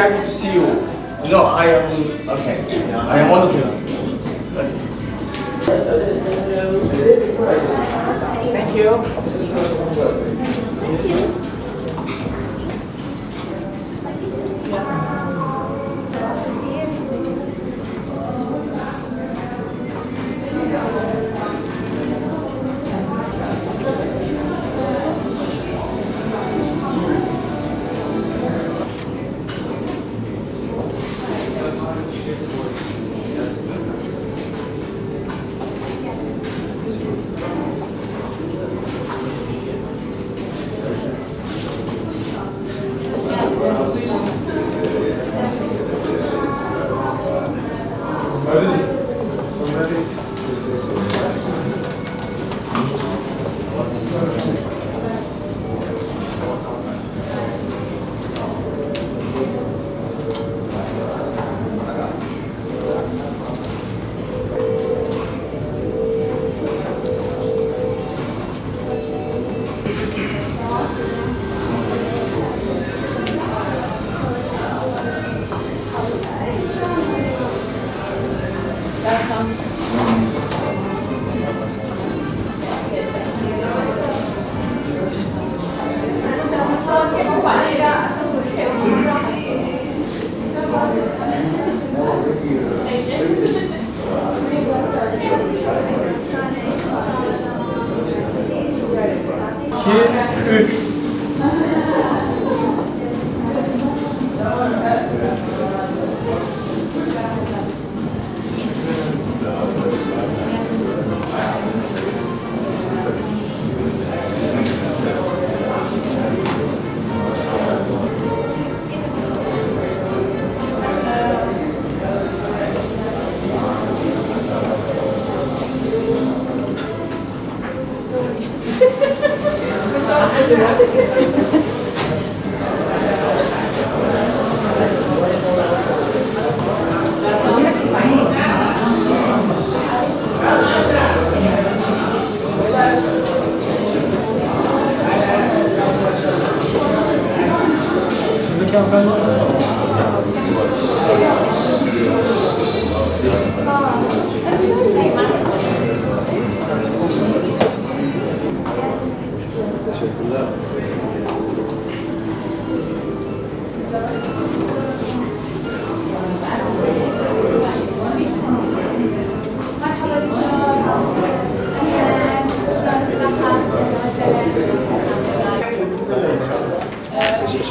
happy to see you. No, I am okay. I am one of them. Thank you.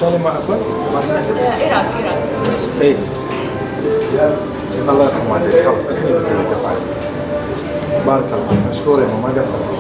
شلون معرفة؟ ما سمعتك؟ عراق اي الله يرحم والديك خلاص الحين بنزل الجفاعات بارك الله مشكور يا ما قصرت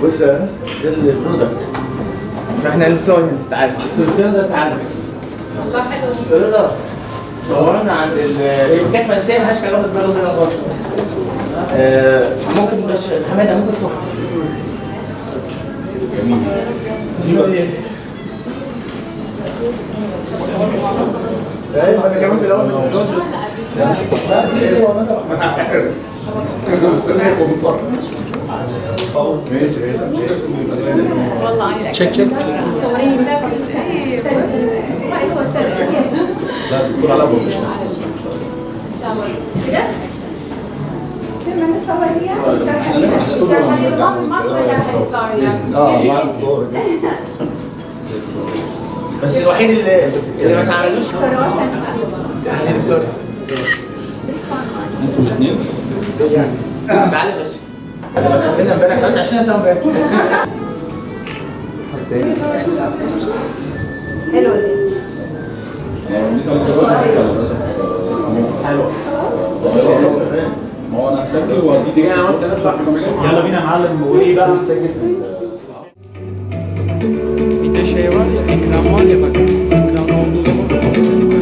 بص ده البرودكت احنا نسوي تعال تعال والله حلو. رضا صورنا عند الكتفه الثانيه مش كان واخد باله منها خالص. ممكن حماده ممكن تصح جميل ايوه انا كمان في الاول مش بس انا مستنيكم بره ماشي والله تشيك صوريني من هو سر لا الدكتور على بروفيشنال ان شاء الله كده بس الوحيد اللي ما تعملوش تعالي دكتور انتوا الاثنين تعالي بس خلينا امبارح 23 سنه امبارح حلوه دي حلو ما هو انا هسجل وهديك يلا بينا معلم وايه بقى Bir de şey var ya ekran var ya bak ekran olduğu zaman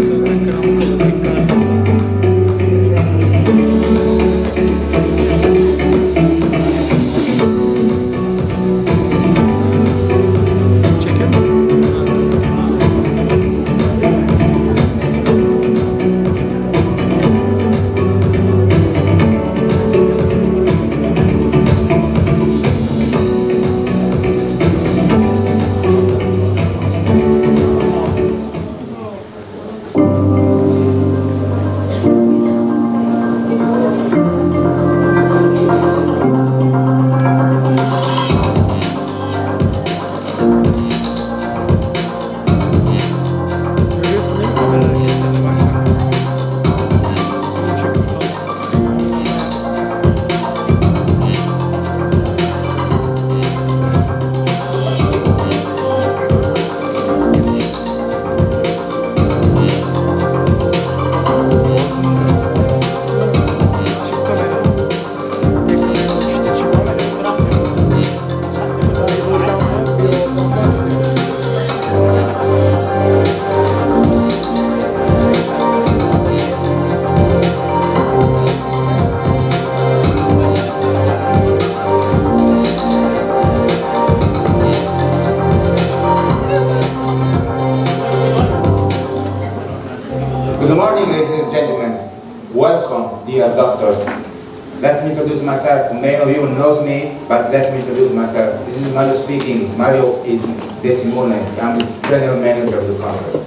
myself. Many of you knows me, but let me introduce myself. This is Mario speaking. Mario is De Simone. I'm the general manager of the company.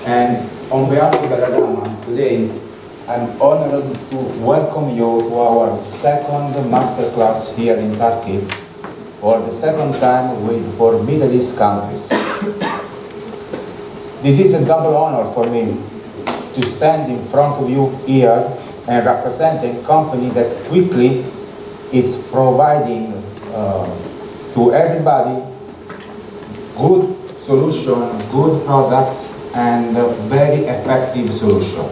And on behalf of Belladama, today, I'm honored to welcome you to our second masterclass here in Turkey for the second time for Middle East countries. This is a double honor for me to stand in front of you here and represent a company that quickly is providing to everybody good solution, good products, and a very effective solution.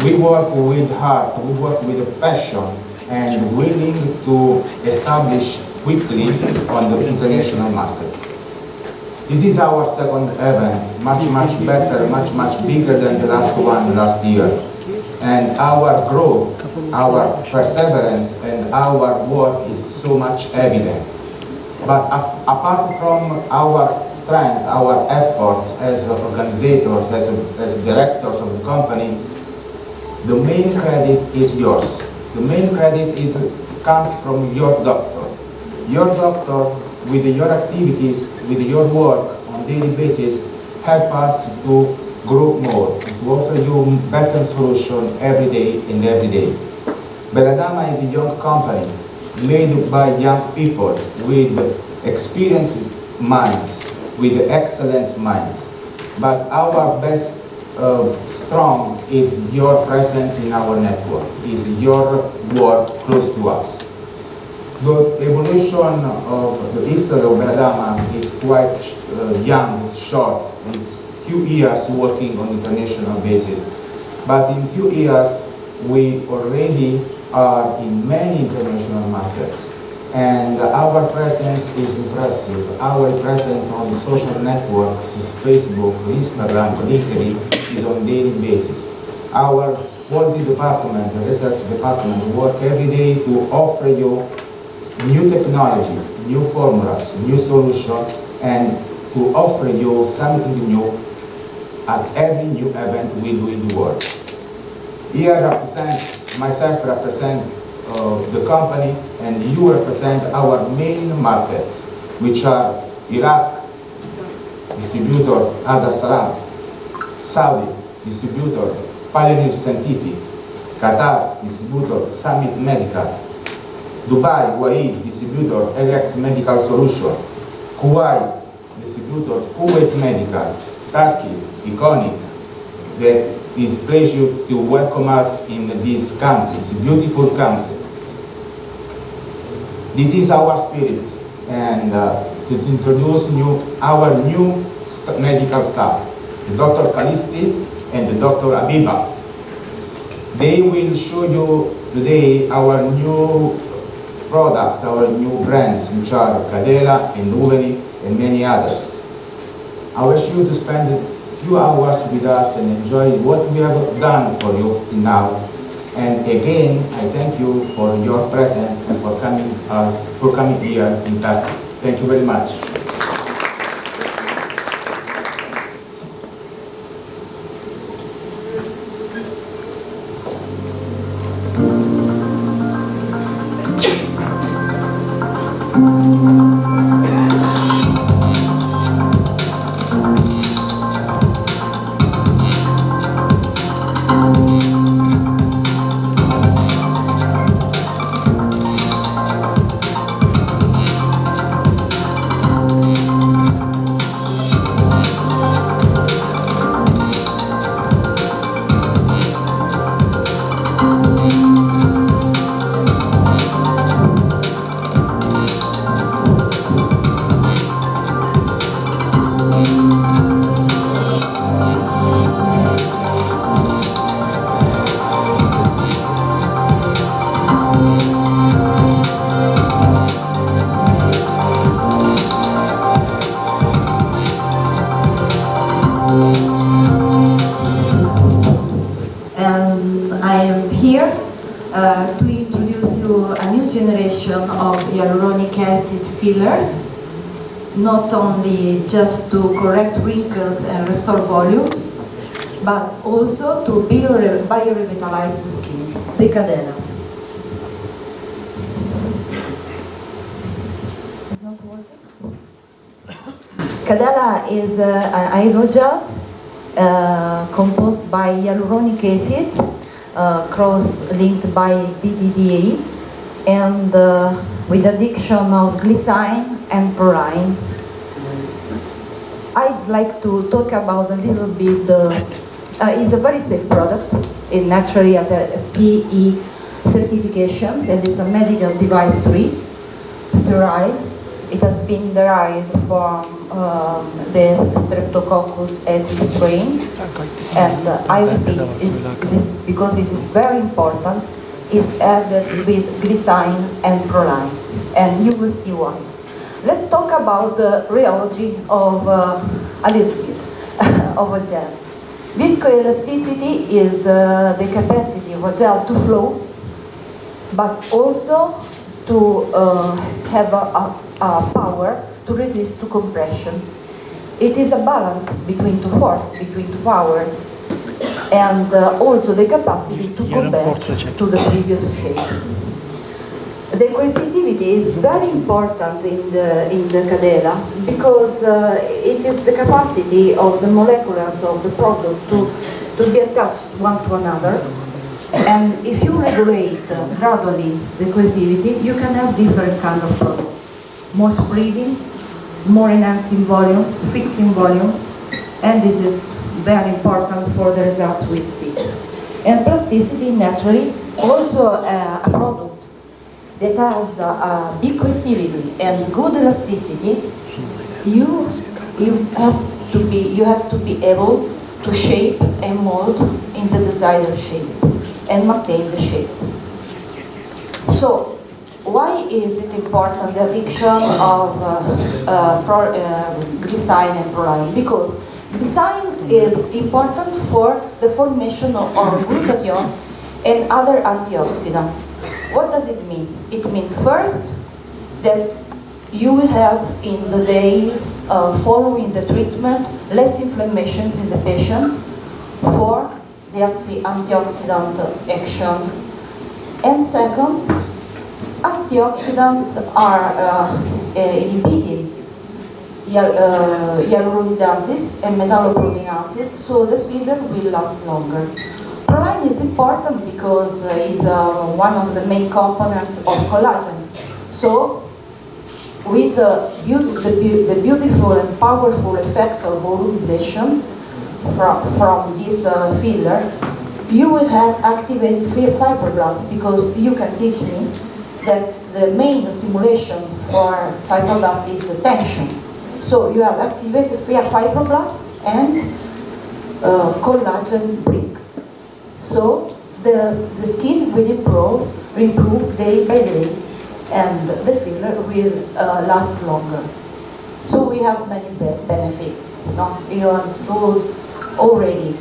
We work with heart, we work with passion, and willing to establish quickly on the international market. This is our second event, much better, much bigger than the last one last year. And our growth, our perseverance, and our work is so much evident. But apart from our strength, our efforts as organizers, as directors of the company, the main credit is yours. The main credit comes from your doctor. Your doctor, with your activities, with your work on a daily basis, help us to grow more, to offer you better solution every day and every day. Belladama is a young company made by young people with experienced minds, with excellent minds. But our best strong is your presence in our network, is your work close to us. The evolution of the history of Belladama is quite young, it's short. It's few years working on international basis. But in few years, we already are in many international markets. And our presence is impressive. Our presence on social networks, Facebook, Instagram, LinkedIn, is on daily basis. Our quality department, the research department, work every day to offer you new technology, new formulas, new solutions, and to offer you something new at every new event we do in the world. Here myself represent the company, and you represent our main markets, which are Iraq, distributor Al Salam, Saudi, distributor Pioneer Scientific, Qatar, distributor Summit Medical, Dubai, UAE, distributor LX Medical Solution, Kuwait, distributor Kuwait Medical, Turkey, Iconic, that is pleasure to welcome us in this country. It's a beautiful country. This is our spirit, and to introduce our new medical staff, the Dr. Calisti and the Dr. Abiba. They will show you today our new products, our new brands, which are Kadela and Uveni and many others. I wish you to spend a few hours with us and enjoy what we have done for you now. And again, I thank you for your presence and for coming here in Turkey. Thank you very much. To introduce you a new generation of hyaluronic acid fillers, not only just to correct wrinkles and restore volumes, but also to biorevitalize the skin, the Kadela. Kadela is an hydrogel composed by hyaluronic acid, cross-linked by BDDA, and with addition of glycine and proline. I'd like to talk about a little bit. It's a very safe product. It naturally at a CE certifications, and it's a medical device free, sterile. It has been derived from the Streptococcus aedes strain, and I repeat, because it is very important, is added with glycine and proline, and you will see why. Let's talk about the rheology of a little bit of a gel. Viscoelasticity is the capacity of a gel to flow, but also to have a power to resist to compression. It is a balance between two forces, between two powers, and also the capacity to go back to the previous shape. The coercitivity is very important in the Kadela because it is the capacity of the molecules of the product to be attached one to another. And if you regulate gradually the coercivity, you can have different kind of products. More spreading, more enhancing volume, fixing volumes, and this is very important for the results we see. And plasticity, naturally, also a product that has a big coercivity and good elasticity, you have to be able to shape and mold in the desired shape and maintain the shape. So, why is it important, the addiction of glycine and proline? Because glycine is important for the formation of glutathione and other antioxidants. What does it mean? It means first that you will have in the days following the treatment less inflammations in the patient for the antioxidant action. And second, antioxidants are inhibiting hyaluronidases and metalloproteinases, so the filler will last longer. Proline is important because it's one of the main components of collagen. So, with the beautiful and powerful effect of volumization from this filler, you will have activated fibroblasts, because you can teach me that the main stimulation for fibroblasts is tension. So you have activated fibroblasts and collagen breaks. So the skin will improve day by day, and the filler will last longer. So we have many benefits. No? You understood already.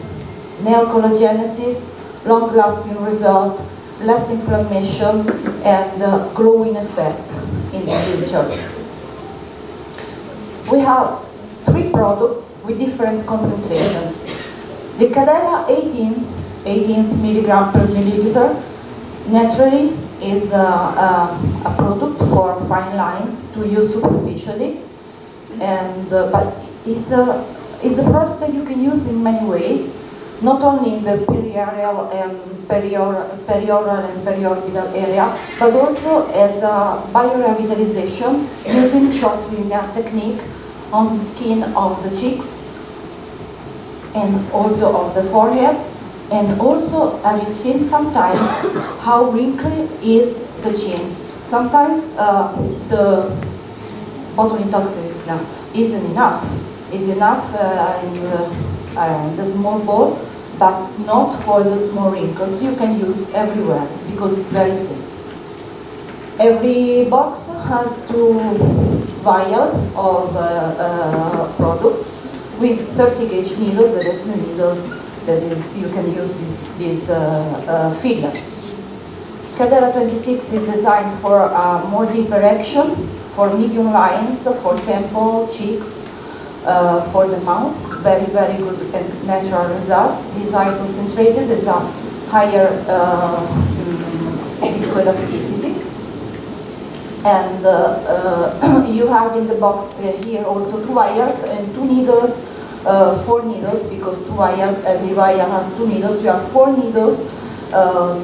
Neocollagenesis, long-lasting result, less inflammation, and glowing effect in the future. We have 3 products with different concentrations. The Kadela 18th milligram per milliliter naturally is a product for fine lines to use superficially, and but it's a product that you can use in many ways, not only in the perioral and periorbital area, but also as a biorevitalization using short linear technique on the skin of the cheeks and also of the forehead. And also, have you seen sometimes how wrinkly is the chin? Sometimes the botulinum toxin isn't enough. Is enough in the small ball, but not for the small wrinkles. You can use everywhere because it's very safe. Every box has 2 vials of product with 30 gauge needle. That is the needle that is you can use this filler. Kadela 26 is designed for more deeper action, for medium lines, for temple, cheeks, for the mouth. Very, very good and natural results. These are concentrated, there's a higher viscoelasticity. And you have in the box here also 2 vials and 2 needles, 4 needles, because 2 vials, every vial has 2 needles. You have 4 needles,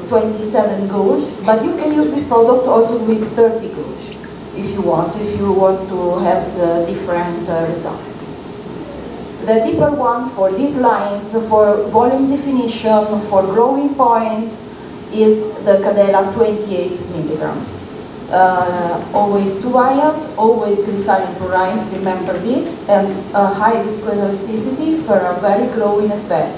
27 gauge, but you can use this product also with 30 gauge if you want to have the different results. The deeper one for deep lines, for volume definition, for growing points is the Kadela 28 milligrams. Always 2 vials, always glycine chlorine, remember this, and a high viscous elasticity for a very glowing effect.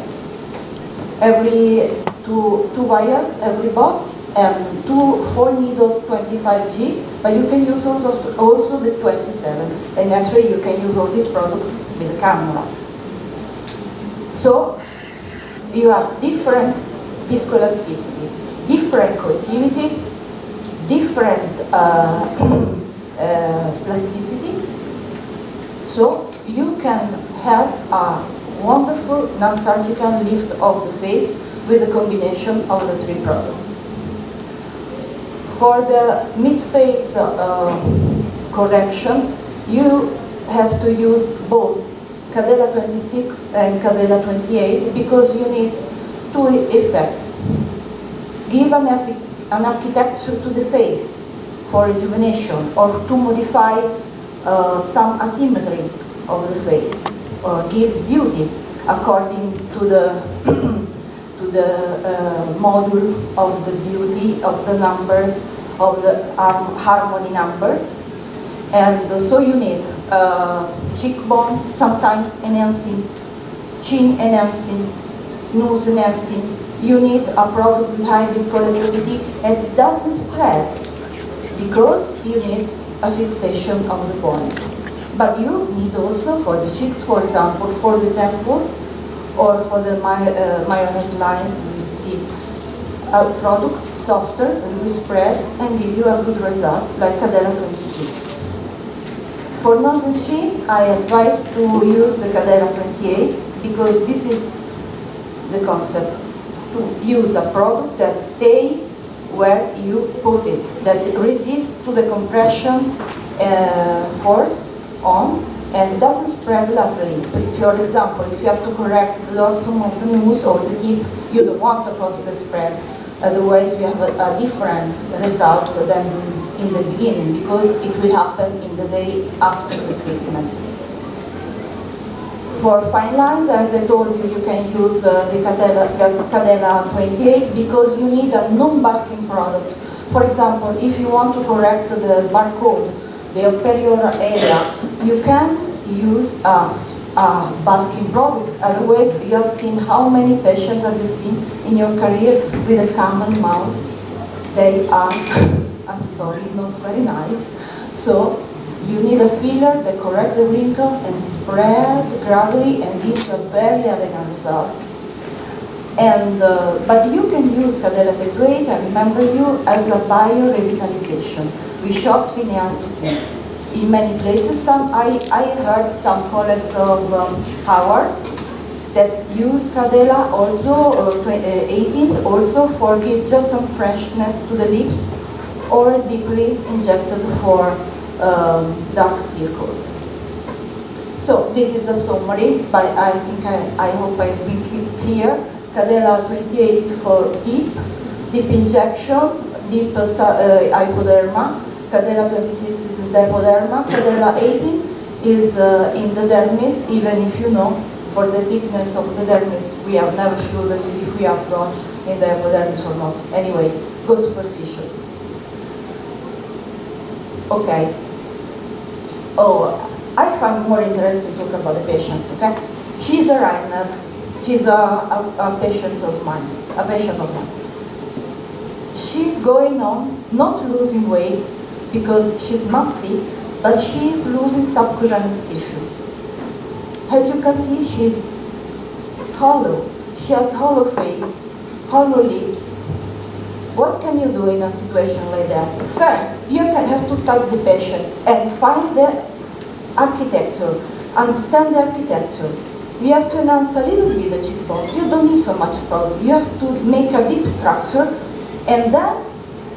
Every two vials, every box, and 4 needles, 25G, but you can use also the 27, and actually you can use all the products with the cannula. So you have different viscoelasticity, different cohesivity, different plasticity, so you can have a wonderful non-surgical lift of the face with a combination of the 3 products. For the mid-face correction, you have to use both Kadela 26 and Kadela 28 because you need 2 effects. Give an architecture to the face for rejuvenation, or to modify some asymmetry of the face, or give beauty according to the module of the beauty of the numbers, of the harmony numbers. And so you need cheekbones, sometimes enhancing, chin enhancing, nose enhancing. You need a product with high viscosity, and it doesn't spread because you need a fixation of the point. But you need also for the cheeks, for example, for the temples, or for the marionette lines, you see a product softer that will spread and give you a good result, like Kadela 26. For nose and chin, I advise to use the Kadela 28 because this is the concept, to use a product that stays where you put it, that resists to the compression force on and doesn't spread laterally. For example, if you have to correct the dorsum of the nose or the tip, you don't want the product to spread. Otherwise, you have a different result than in the beginning, because it will happen in the day after the treatment. For fine lines, as I told you, you can use the Kadela 28 because you need a non-bulking product. For example, if you want to correct the barcode, the superior area, you can't use a bulking product. Otherwise, you have seen how many patients have you seen in your career with a common mouth. They are, I'm sorry, not very nice. So you need a filler that corrects the wrinkle and spread gradually and gives a very elegant result. And but you can use Kadela 28, I remember you, as a biorevitalization with short linearity. In many places, I heard some colleagues of Howard that use Kadela also, 18, also for give just some freshness to the lips, or deeply injected for dark circles. So this is a summary, but I think I hope I've been clear. Kadela 28 is for deep injection, deep hypoderma. Kadela 26 is in the hypoderma. Kadela 18 is in the dermis, even if you know, for the thickness of the dermis, we are never sure that if we have gone in the hypodermis or not. Anyway, go superficial. Okay. Oh, I find more interesting to talk about the patients, okay? She's a runner. She's a patient of mine. She's going on, not losing weight because she's muscly, but she's losing subcutaneous tissue. As you can see, she's hollow. She has hollow face, hollow lips. What can you do in a situation like that? First, you have to study the patient and find the architecture, understand the architecture. You have to enhance a little bit the cheekbones. You don't need so much product. You have to make a deep structure and then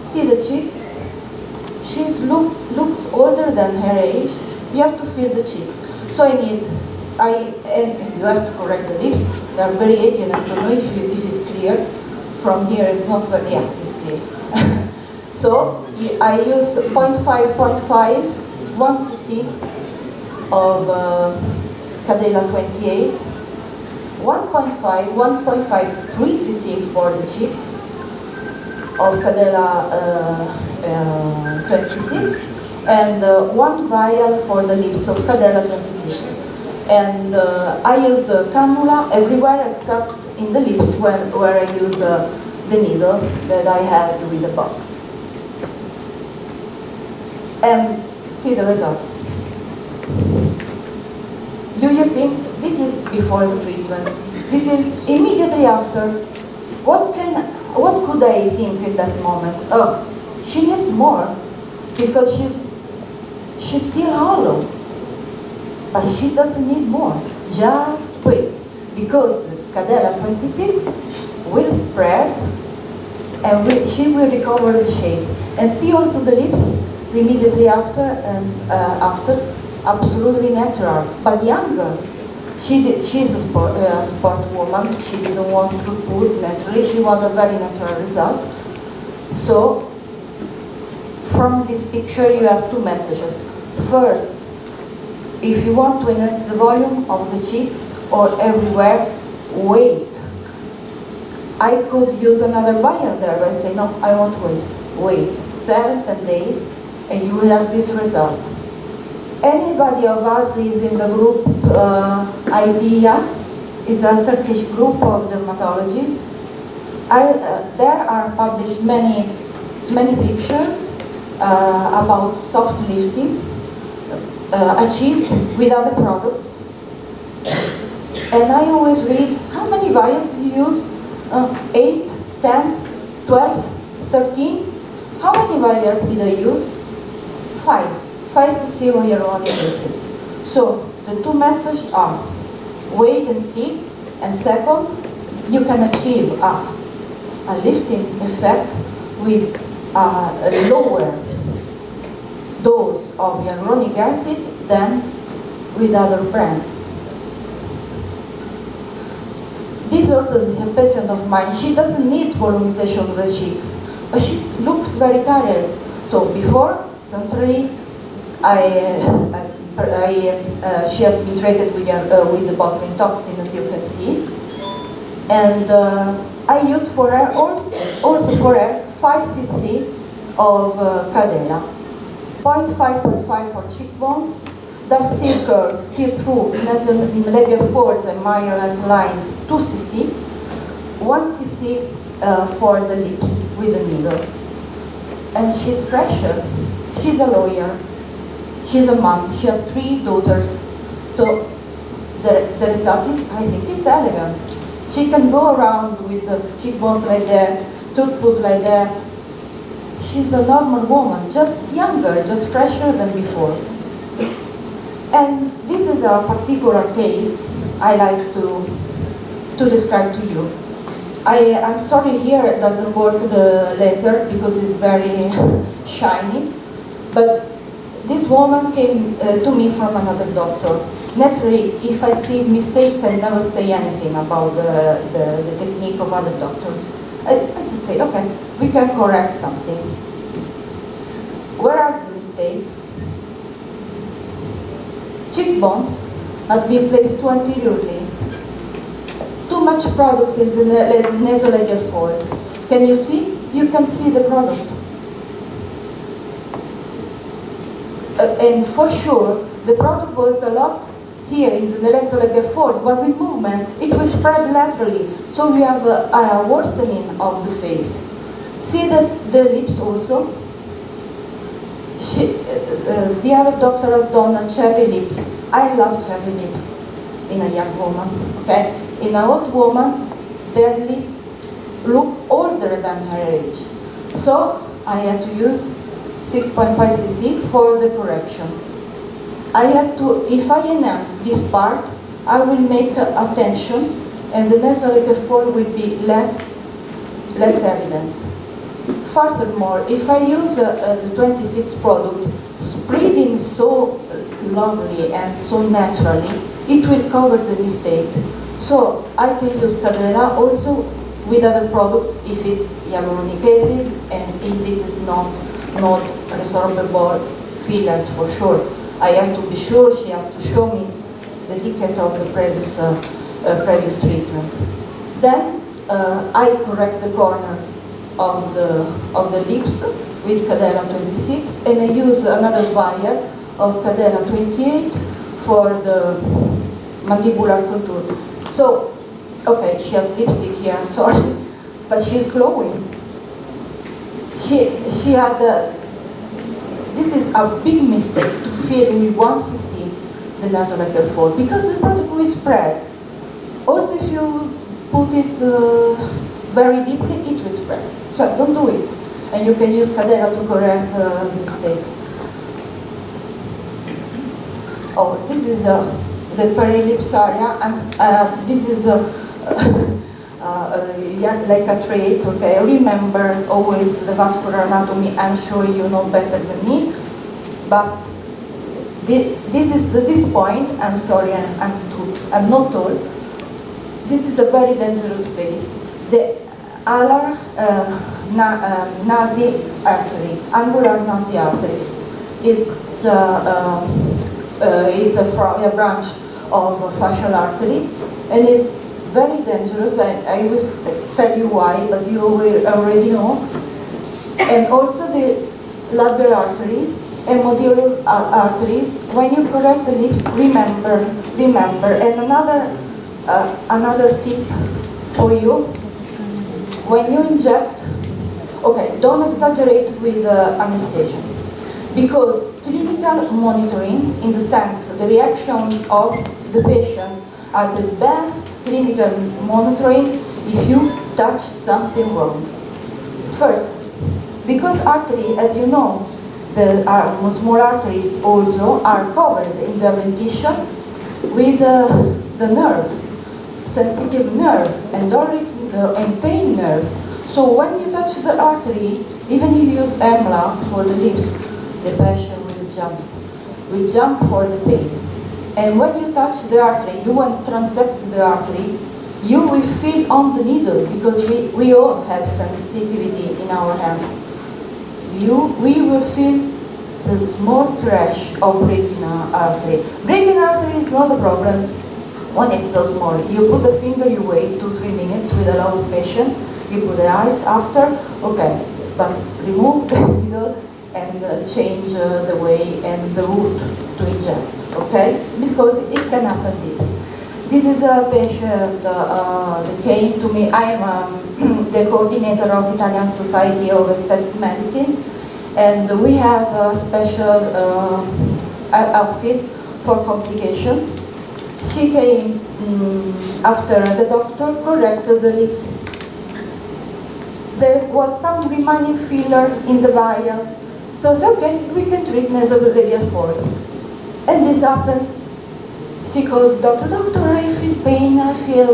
see the cheeks, looks older than her age. You have to fill the cheeks. So and you have to correct the lips. They are very aged. I don't know if it's clear. From here it's not very, yeah, it's clear. So I used 0.5, 1 cc of Kadela 28, 1.5, 3 cc for the cheeks of Kadela 26, and 1 vial for the lips of Kadela 26. And I use the cannula everywhere except in the lips where I use the needle that I had with the box. And see the result. Do you think this is before the treatment? This is immediately after. What could I think in that moment? Oh, she needs more because she's still hollow. But she doesn't need more. Just wait, because the Kadela 26 will spread and she will recover the shape. And see also the lips immediately after and after, absolutely natural, but younger. She's a sport woman. She didn't want to put naturally. She wanted a very natural result. So, from this picture, you have two messages. First, if you want to enhance the volume of the cheeks or everywhere, wait. I could use another vial there, but I say, no, I won't wait. Wait 7-10 days, and you will have this result. Anybody of us is in the group IDEA, is a Turkish group of dermatology. There are published many pictures about soft lifting achieved with other products. And I always read, how many vials do you use? 8, 10, 12, 13? How many vials did I use? 5 cc of hyaluronic acid. So the two messages are, wait and see, and second, you can achieve a lifting effect with a lower dose of hyaluronic acid than with other brands. This also is a patient of mine. She doesn't need volumization of the cheeks, but she looks very tired. So before, essentially, she has been treated with the botulinum toxin, as you can see, and I use for her also for her 5 cc of Kadela, 0.5 for cheekbones, dark circles, tear through, nasolabial folds and minor lines, 2 cc, 1 cc for the lips with the needle. And she's fresher. She's a lawyer. She's a mom. She has 3 daughters. So the result is, I think, is elegant. She can go around with the cheekbones like that, tooth like that. She's a normal woman, just younger, just fresher than before. And this is a particular case I like to describe to you. I'm sorry here it doesn't work the laser because it's very shiny, but this woman came to me from another doctor. Naturally, if I see mistakes, I never say anything about the technique of other doctors. I just say, okay, we can correct something. Where are the mistakes? Cheekbones has been placed too anteriorly. Too much product in the nasolabial folds. Can you see? You can see the product. And for sure, the product was a lot here in the nasolabial fold, but with movements, it will spread laterally. So we have a worsening of the face. See that the lips also? The other doctor has done a cherry lips. I love cherry lips in a young woman, okay? In an old woman, their lips look older than her age. So I had to use 6.5 cc for the correction. I had to, if I enhance this part, I will make a tension and the nasolabial fold will be less evident. Furthermore, if I use the 26 product spreading so lovely and so naturally, it will cover the mistake. So I can use Kadela also with other products if it's hyaluronic acid and if it is not resorbable fillers for sure. I have to be sure, she has to show me the ticket of the previous treatment. Then I correct the corner of the lips with Kadela 26 and I use another vial of Kadela 28 for the mandibular contour. So, okay, she has lipstick here, I'm sorry, but she's glowing. She had this is a big mistake to fill with 1 cc the nasolabial fold because the product will spread. Also, if you put it very deeply, it will spread. So don't do it. And you can use Kadela to correct mistakes. Oh, this is the perilips area, and this is like a trait, okay? Remember always the vascular anatomy, I'm sure you know better than me, but this point, I'm sorry, I'm not told, this is a very dangerous place. The alar nasi artery, angular nasi artery, is a branch of facial artery, and it's very dangerous. I will tell you why, but you will already know. And also the labial arteries and modular arteries. When you correct the lips, remember. And another tip for you: when you inject, okay, don't exaggerate with anesthesia, because clinical monitoring, in the sense the reactions of the patients, are the best clinical monitoring if you touch something wrong. First, because artery, as you know, the small arteries also are covered in the dentition with the nerves, sensitive nerves, and pain nerves. So when you touch the artery, even if you use EMLA for the lips, the patient will jump for the pain. And when you touch the artery, you want to transect the artery, you will feel on the needle, because we all have sensitivity in our hands. We will feel the small crash of breaking artery. Breaking artery is not a problem when it's so small. You put the finger, you wait 2-3 minutes with a loud patient, you put the eyes after, okay, but remove the needle and change the way and the route to inject, okay? Because it can happen this. This is a patient that came to me. I am the coordinator of Italian Society of Aesthetic Medicine, and we have a special office for complications. She came after the doctor corrected the lips. There was some remaining filler in the vial. So it's okay, we can treat nasolabial folds. And this happened. She called doctor, I feel pain, I feel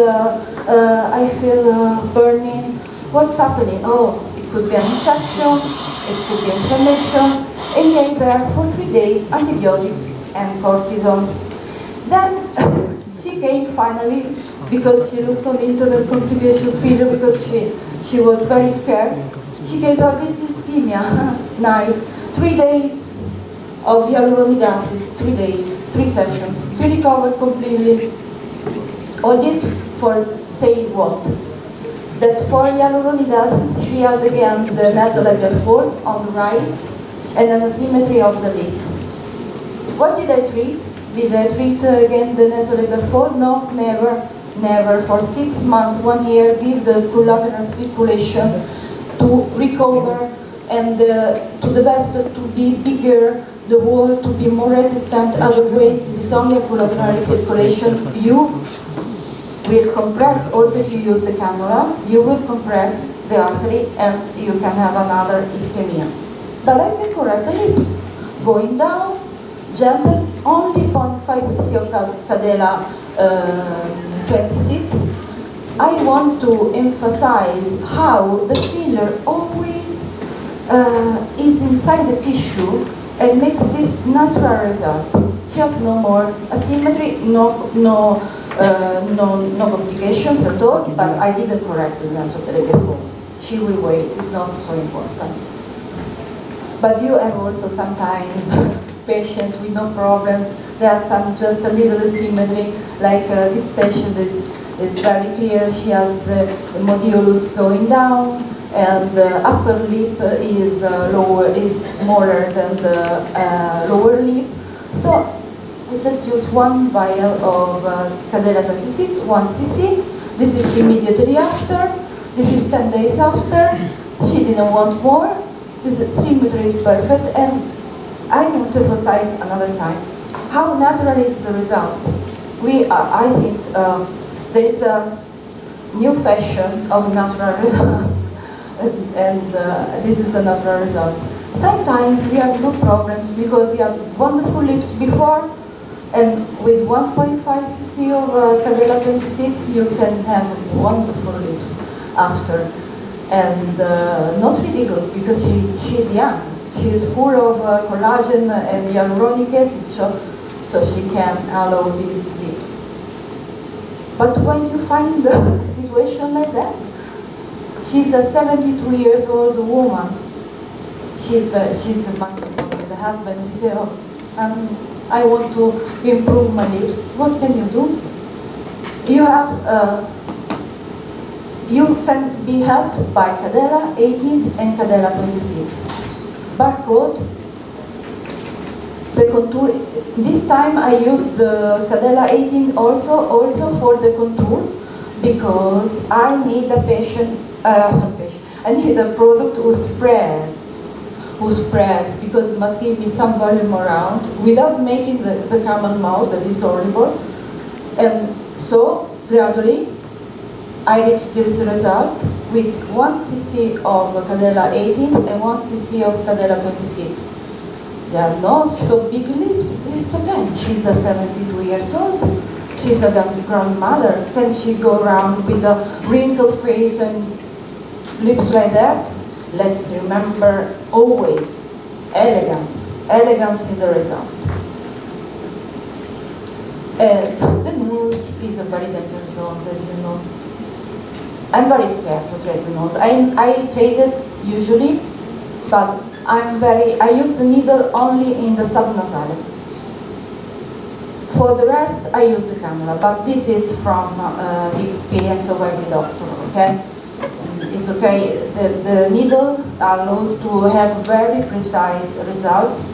burning. What's happening? Oh, it could be an infection, it could be inflammation, and gave her for 3 days antibiotics and cortisone. Then she came finally because she looked on internet complication filler because she was very scared. She came out, this is ischemia. Nice. 3 days of hyaluronic acid, 3 days, 3 sessions. She recovered completely. All this for saying what? That for hyaluronic acid, she had again the nasolabial fold on the right and an asymmetry of the lip. What did I treat? Did I treat again the nasolabial fold? No, never. Never. For 6 months, 1 year, give the collateral circulation to recover and to the vessel to be bigger, the wall to be more resistant. Otherwise, this is only a collateral circulation. You will compress, also if you use the cannula, you will compress the artery and you can have another ischemia. But I can correct the lips. Going down, gentle, only 0.5 cc of Kadela 26. I want to emphasize how the filler always is inside the tissue and makes this natural result. She has no more asymmetry, no complications at all, but I didn't correct the nasopere before. She will wait, it's not so important. But you have also sometimes patients with no problems. There are some just a little asymmetry, like this patient is very clear. She has the modulus going down, and the upper lip is smaller than the lower lip. So we just use one vial of Kadela 26, 1 cc. This is immediately after. This is 10 days after. She didn't want more. This symmetry is perfect, and I want to emphasize another time how natural is the result. I think there is a new fashion of natural results, and this is a natural result. Sometimes we have no problems because you have wonderful lips before, and with 1.5 cc of Kadela 26 you can have wonderful lips after. And not ridiculous because she's young. She's full of collagen and hyaluronic acid, so she can allow these lips. But when you find a situation like that, she's a 72 years old woman. She's much involved with the husband. She said, "Oh, I want to improve my lips." What can you do? You can be helped by Kadela 18 and Kadela 26. Barcode, the contour. This time I used the Kadela 18 also for the contour because I need a I need a product who spreads because it must give me some volume around without making the common mouth that is horrible. And so gradually I reached this result with 1 cc of Kadela 18 and 1 cc of Kadela 26. They are not so big lips, it's okay. She's a 72 years old. She's a grandmother. Can she go around with a wrinkled face and lips like that? Let's remember always elegance in the result. The nose is a very dangerous zone, as you know. I'm very scared to treat the nose. I treat it usually, but I use the needle only in the subnasal. For the rest, I use the cannula, but this is from the experience of every doctor, okay? It's okay, the needle allows to have very precise results,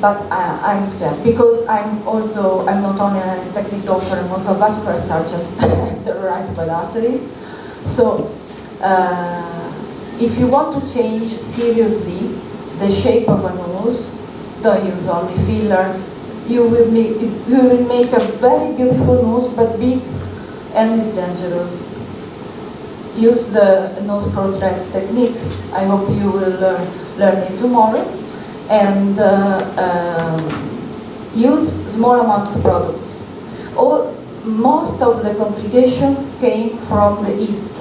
but I'm scared because I'm not only an aesthetic doctor, I'm also a vascular surgeon, terrorized by the arteries. So, if you want to change seriously the shape of a nose, don't use only filler. You will make a very beautiful nose, but big, and it's dangerous. Use the nose cross-threads technique. I hope you will learn it tomorrow. And use small amount of products. Most of the complications came from the East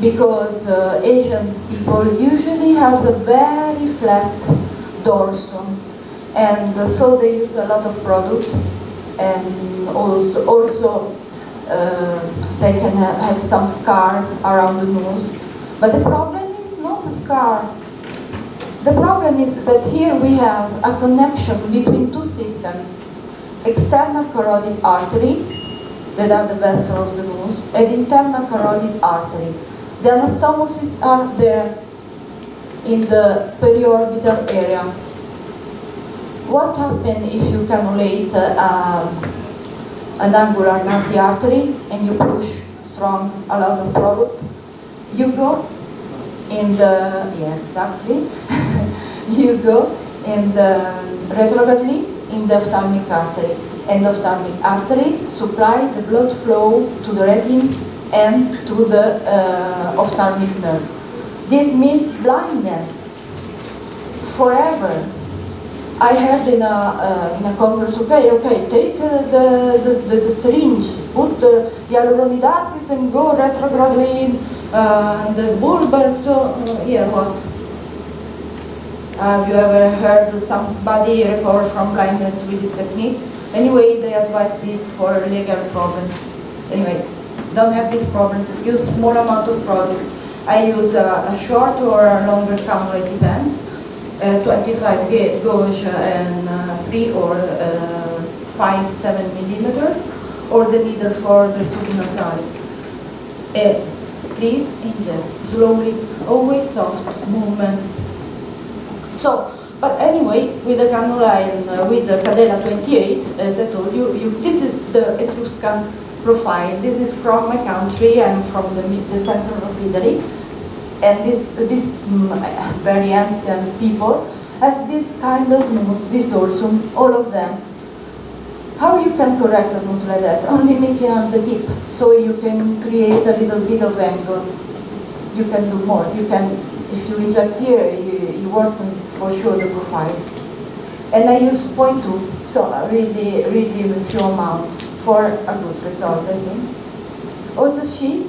because Asian people usually has a very flat dorsum, and so they use a lot of product, and also they can have some scars around the nose. But the problem is not the scar. The problem is that here we have a connection between two systems: external carotid artery, that are the vessels of the nose, and internal carotid artery. The anastomosis are there in the periorbital area. What happens if you cannulate an angular Nancy artery and you push a lot of product? You go in the, you go in the retrogradely in the ophthalmic artery. Endophthalmic artery supply the blood flow to the retina and to the ophthalmic nerve. This means blindness forever. I heard in a congress, okay, take the syringe, put the hyaluronidases and go retrogradely in the bulb, and so, what? Have you ever heard somebody recover from blindness with this technique? Anyway, they advise this for legal problems. Anyway, don't have this problem. Use small amount of products. I use a short or a longer cannula, it depends. 25 gauge and 3 or 5-7 millimeters, or the needle for the subnasal. Please inject slowly, always soft movements. So, but anyway, with the cannula and with the Kadela 28, as I told you, this is the Etruscan profile. This is from my country. I'm from the center of Italy, and this very ancient people has this kind of nose, this dorsum, all of them. How you can correct a nose like that? Only making on the tip, so you can create a little bit of angle. You can do more. You can, if you inject here, you worsen for sure the profile. And I use 0.2, so really few amount for a good result, I think. Also she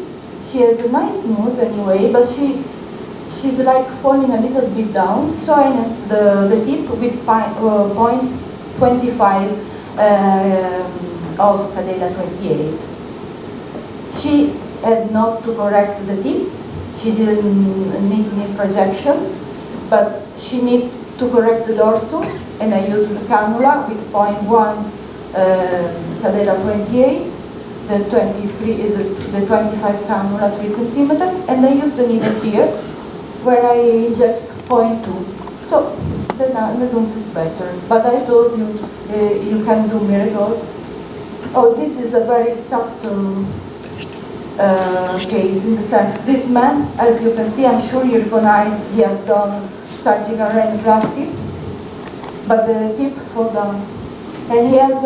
has a nice nose anyway, but she's like falling a little bit down, so I enhance the tip with 0.25 of Kadela 28. She had not to correct the tip. She didn't need projection, but she need to correct the dorsum, and I use the cannula with 0.1 Kadela 28, the 25 cannula 3 centimeters, and I use the needle here, where I inject 0.2. So the nose is better. But I told you, you can do miracles. Oh, this is a very subtle case, in the sense, this man, as you can see, I'm sure you recognize, he has done surgical rhinoplasty, but the tip fall down. And he has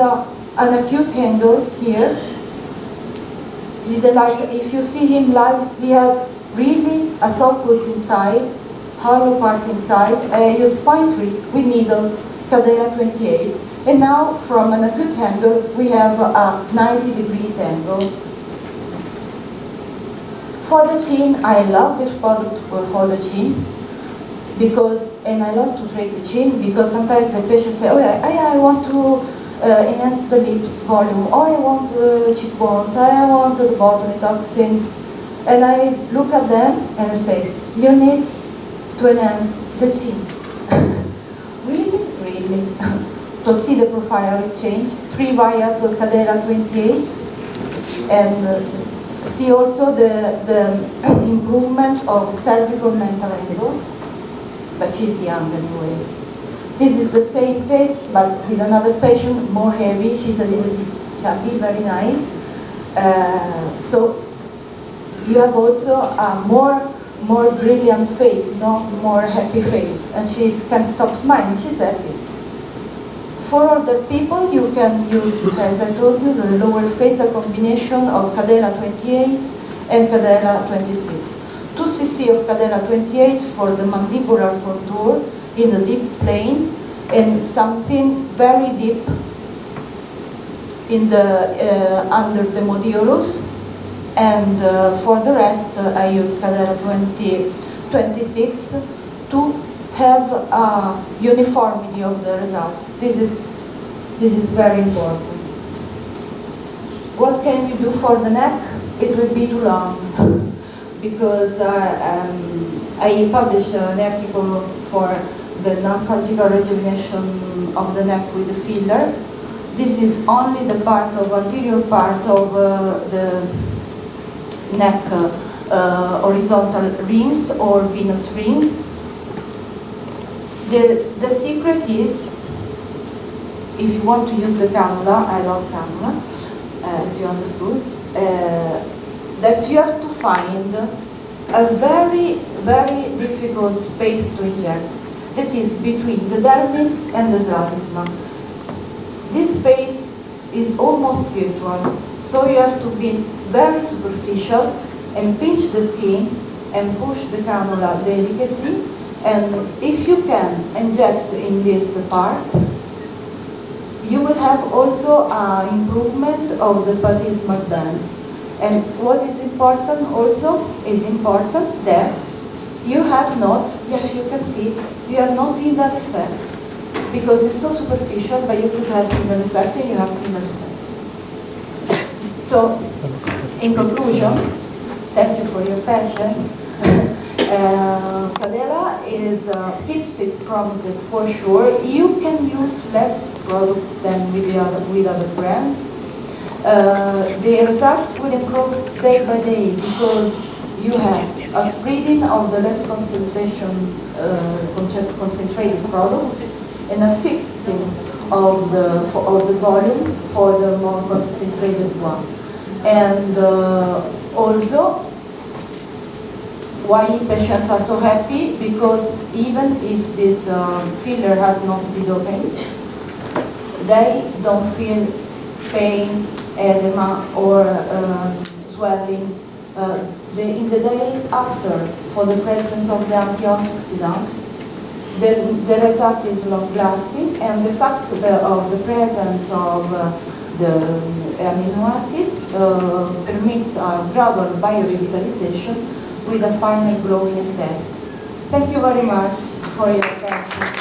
an acute angle here. If you see him live, he has really a sulcus inside, hollow part inside. I use 0.3 with needle, Kadela 28. And now, from an acute angle, we have a 90 degrees angle. For the chin, I love this product for the chin, because, and I love to treat the chin, because sometimes the patients say, oh yeah, I want to enhance the lips volume, or I want the cheekbones, I want the botulinum toxin. And I look at them and I say, you need to enhance the chin. Really? So see the profile will change. 3 vials of Kadela 28, and see also the improvement of cervical mental angle, but she's young anyway. This is the same case, but with another patient, more heavy. She's a little bit chubby, very nice. So you have also a more brilliant face, more happy face, and she can stop smiling. She's happy. For other people, you can use, as I told you, the lower face, a combination of Kadela 28 and Kadela 26. 2 cc of Kadela 28 for the mandibular contour in the deep plane, and something very deep in the under the modiolus. And for the rest, I use Kadela 26 to have a uniformity of the result. This is very important. What can we do for the neck? It will be too long, because I published an article for the non-surgical rejuvenation of the neck with the filler. This is only the anterior part of the neck, horizontal rings or venous rings. The secret is, if you want to use the cannula, I love cannula, as you understood, that you have to find a very, very difficult space to inject. That is between the dermis and the platysma. This space is almost virtual, so you have to be very superficial and pinch the skin and push the cannula delicately. And if you can inject in this part, you will have also an improvement of the platysmal bands. And what is important also is important that you have not, yes, you can see, you have no tindal effect because it's so superficial, but you could have tindal effect and you have tindal effect. So, in conclusion, thank you for your patience. Kadela keeps its promises for sure. You can use less products than with other brands. The results will improve day by day because you have a spreading of the less concentrated product and a fixing of the volumes for the more concentrated one. And also, why patients are so happy? Because even if this filler has not been opened, they don't feel pain, edema, or swelling in the days after for the presence of the antioxidants. The result is long-lasting, and the fact of the presence of the amino acids permits a gradual biorevitalization with a final glowing effect. Thank you very much for your attention.